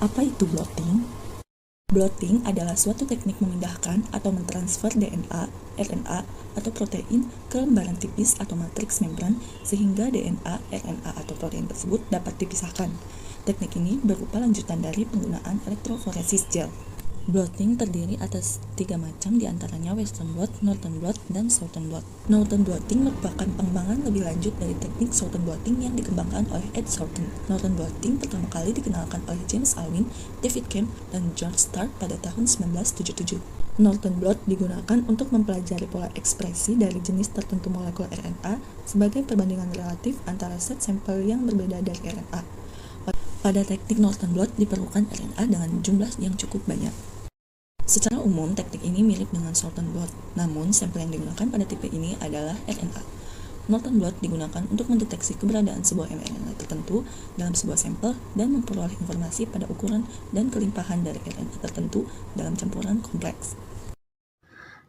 Apa itu blotting? Blotting adalah suatu teknik memindahkan atau mentransfer DNA, RNA, atau protein ke lembaran tipis atau matriks membran sehingga DNA, RNA, atau protein tersebut dapat dipisahkan. Teknik ini berupa lanjutan dari penggunaan elektroforesis gel. Blotting terdiri atas 3 macam, diantaranya Western blot, Northern blot, dan Southern blot. Northern blotting merupakan pengembangan lebih lanjut dari teknik Southern blotting yang dikembangkan oleh Ed Southern. Northern blotting pertama kali dikenalkan oleh James Alwyn, David Kemp, dan George Stark pada tahun 1977. Northern blot digunakan untuk mempelajari pola ekspresi dari jenis tertentu molekul RNA sebagai perbandingan relatif antara set sampel yang berbeda dari RNA. Pada teknik Northern blot diperlukan RNA dengan jumlah yang cukup banyak. Secara umum, teknik ini mirip dengan Southern blot, namun sampel yang digunakan pada tipe ini adalah RNA. Northern blot digunakan untuk mendeteksi keberadaan sebuah mRNA tertentu dalam sebuah sampel dan memperoleh informasi pada ukuran dan kelimpahan dari RNA tertentu dalam campuran kompleks.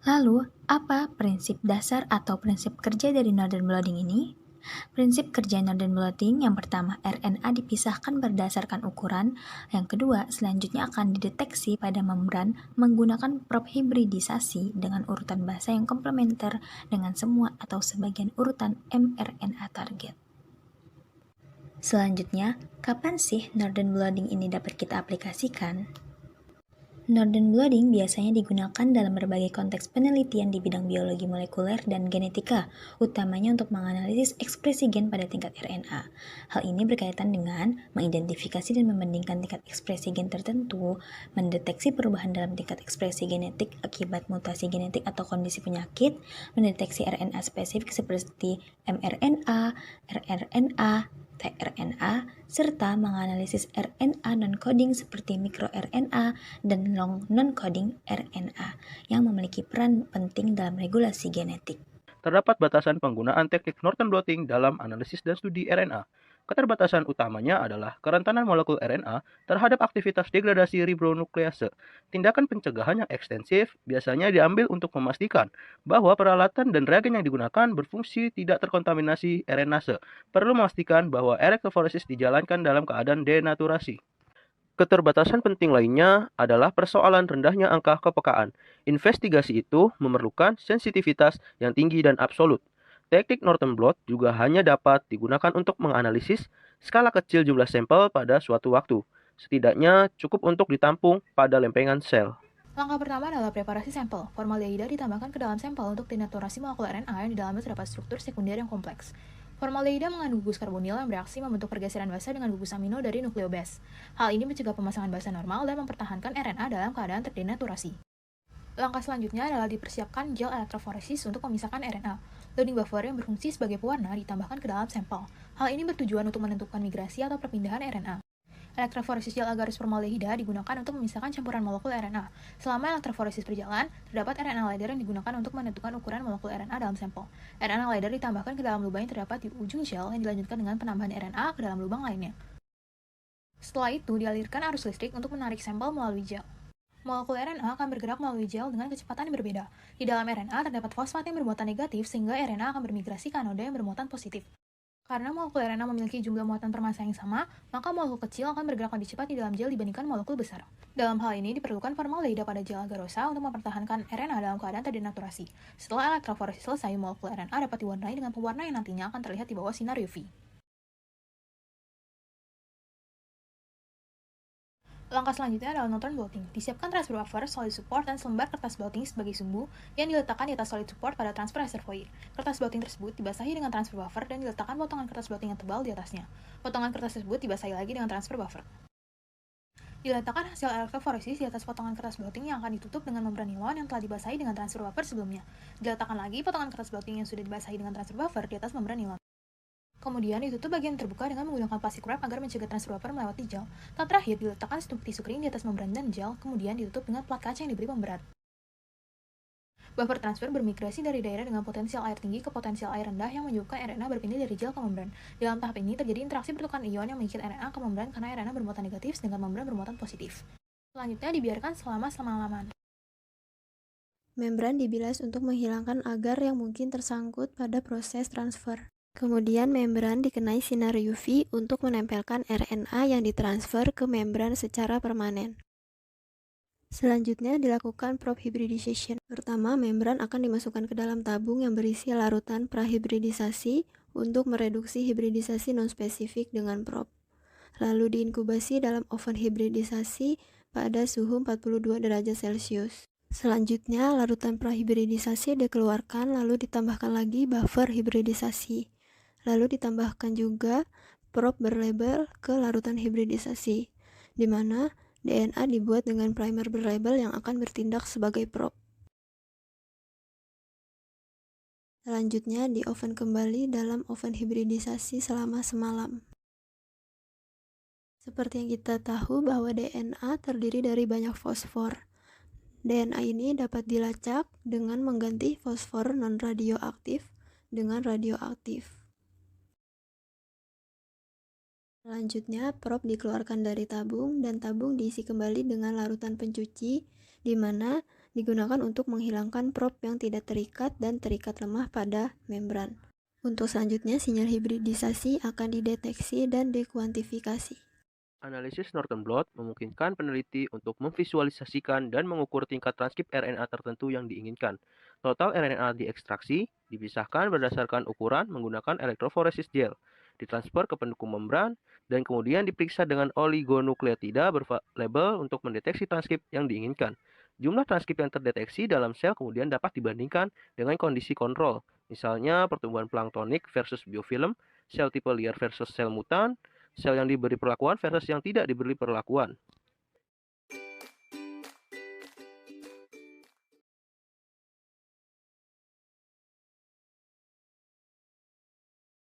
Lalu, apa prinsip dasar atau prinsip kerja dari Northern blotting ini? Prinsip kerja Northern blotting yang pertama, RNA dipisahkan berdasarkan ukuran. Yang kedua, selanjutnya akan dideteksi pada membran menggunakan probe hibridisasi dengan urutan basa yang komplementer dengan semua atau sebagian urutan mRNA target. Selanjutnya, kapan sih Northern blotting ini dapat kita aplikasikan? Northern blotting biasanya digunakan dalam berbagai konteks penelitian di bidang biologi molekuler dan genetika, utamanya untuk menganalisis ekspresi gen pada tingkat RNA. Hal ini berkaitan dengan mengidentifikasi dan membandingkan tingkat ekspresi gen tertentu, mendeteksi perubahan dalam tingkat ekspresi genetik akibat mutasi genetik atau kondisi penyakit, mendeteksi RNA spesifik seperti mRNA, rRNA, tRNA, serta menganalisis RNA non-coding seperti mikroRNA dan long non-coding RNA yang memiliki peran penting dalam regulasi genetik. Terdapat batasan penggunaan teknik Northern blotting dalam analisis dan studi RNA. Keterbatasan utamanya adalah kerentanan molekul RNA terhadap aktivitas degradasi ribonuklease. Tindakan pencegahan yang ekstensif biasanya diambil untuk memastikan bahwa peralatan dan reagen yang digunakan berfungsi tidak terkontaminasi RNase. Perlu memastikan bahwa elektroforesis dijalankan dalam keadaan denaturasi. Keterbatasan penting lainnya adalah persoalan rendahnya angka kepekaan. Investigasi itu memerlukan sensitivitas yang tinggi dan absolut. Teknik Northern blot juga hanya dapat digunakan untuk menganalisis skala kecil jumlah sampel pada suatu waktu. Setidaknya cukup untuk ditampung pada lempengan sel. Langkah pertama adalah preparasi sampel. Formaldehida ditambahkan ke dalam sampel untuk denaturasi molekul RNA yang di dalamnya terdapat struktur sekunder yang kompleks. Formaldehida mengandung gugus karbonil yang bereaksi membentuk pergeseran basa dengan gugus amino dari nukleobas. Hal ini mencegah pemasangan basa normal dan mempertahankan RNA dalam keadaan terdenaturasi. Langkah selanjutnya adalah dipersiapkan gel elektroforesis untuk memisahkan RNA. Loading buffer yang berfungsi sebagai pewarna ditambahkan ke dalam sampel. Hal ini bertujuan untuk menentukan migrasi atau perpindahan RNA. Elektroforesis gel agar formaldehida digunakan untuk memisahkan campuran molekul RNA. Selama elektroforesis berjalan, terdapat RNA ladder yang digunakan untuk menentukan ukuran molekul RNA dalam sampel. RNA ladder ditambahkan ke dalam lubang yang terdapat di ujung gel yang dilanjutkan dengan penambahan RNA ke dalam lubang lainnya. Setelah itu, dialirkan arus listrik untuk menarik sampel melalui gel. Molekul RNA akan bergerak melalui gel dengan kecepatan yang berbeda. Di dalam RNA terdapat fosfat yang bermuatan negatif sehingga RNA akan bermigrasi ke anoda yang bermuatan positif. Karena molekul RNA memiliki jumlah muatan permassa yang sama, maka molekul kecil akan bergerak lebih cepat di dalam gel dibandingkan molekul besar. Dalam hal ini diperlukan formaldehida pada gel agarosa untuk mempertahankan RNA dalam keadaan terdenaturasi. Setelah elektroforesis selesai, molekul RNA dapat diwarnai dengan pewarna yang nantinya akan terlihat di bawah sinar UV. Langkah selanjutnya adalah Northern blotting. Disiapkan transfer buffer, solid support, dan selembar kertas blotting sebagai sumbu yang diletakkan di atas solid support pada transfer reservoir. Kertas blotting tersebut dibasahi dengan transfer buffer dan diletakkan potongan kertas blotting yang tebal di atasnya. Potongan kertas tersebut dibasahi lagi dengan transfer buffer. Diletakkan hasil elektroforesis di atas potongan kertas blotting yang akan ditutup dengan membran nilon yang telah dibasahi dengan transfer buffer sebelumnya. Diletakkan lagi potongan kertas blotting yang sudah dibasahi dengan transfer buffer di atas membran nilon. Kemudian ditutup bagian terbuka dengan menggunakan plastik wrap agar mencegah transfer buffer melewati gel. Tahap terakhir diletakkan stumpuk tisu kering di atas membran dan gel, kemudian ditutup dengan plat kaca yang diberi pemberat. Buffer transfer bermigrasi dari daerah dengan potensial air tinggi ke potensial air rendah yang menyebabkan RNA berpindah dari gel ke membran. Dalam tahap ini terjadi interaksi pertukaran ion yang mengikat RNA ke membran karena RNA bermuatan negatif sedangkan membran bermuatan positif. Selanjutnya dibiarkan selama-lamaan. Membran dibilas untuk menghilangkan agar yang mungkin tersangkut pada proses transfer. Kemudian membran dikenai sinar UV untuk menempelkan RNA yang ditransfer ke membran secara permanen. Selanjutnya dilakukan prop hybridization. Pertama, membran akan dimasukkan ke dalam tabung yang berisi larutan prahibridisasi untuk mereduksi hibridisasi non-spesifik dengan prop. Lalu diinkubasi dalam oven hibridisasi pada suhu 42 derajat Celcius. Selanjutnya, larutan prahibridisasi dikeluarkan lalu ditambahkan lagi buffer hibridisasi. Lalu ditambahkan juga prop berlabel ke larutan hibridisasi, di mana DNA dibuat dengan primer berlabel yang akan bertindak sebagai prop. Selanjutnya di oven kembali dalam oven hibridisasi selama semalam. Seperti yang kita tahu bahwa DNA terdiri dari banyak fosfor. DNA ini dapat dilacak dengan mengganti fosfor non-radioaktif dengan radioaktif. Selanjutnya, prop dikeluarkan dari tabung dan tabung diisi kembali dengan larutan pencuci, di mana digunakan untuk menghilangkan prop yang tidak terikat dan terikat lemah pada membran. Untuk selanjutnya, sinyal hibridisasi akan dideteksi dan dikuantifikasi. Analisis Northern blot memungkinkan peneliti untuk memvisualisasikan dan mengukur tingkat transkrip RNA tertentu yang diinginkan. Total RNA diekstraksi, dipisahkan berdasarkan ukuran menggunakan elektroforesis gel, ditransfer ke pendukung membran, dan kemudian diperiksa dengan oligonukleotida berlabel untuk mendeteksi transkrip yang diinginkan. Jumlah transkrip yang terdeteksi dalam sel kemudian dapat dibandingkan dengan kondisi kontrol, misalnya pertumbuhan planktonik versus biofilm, sel tipe liar versus sel mutan, sel yang diberi perlakuan versus yang tidak diberi perlakuan.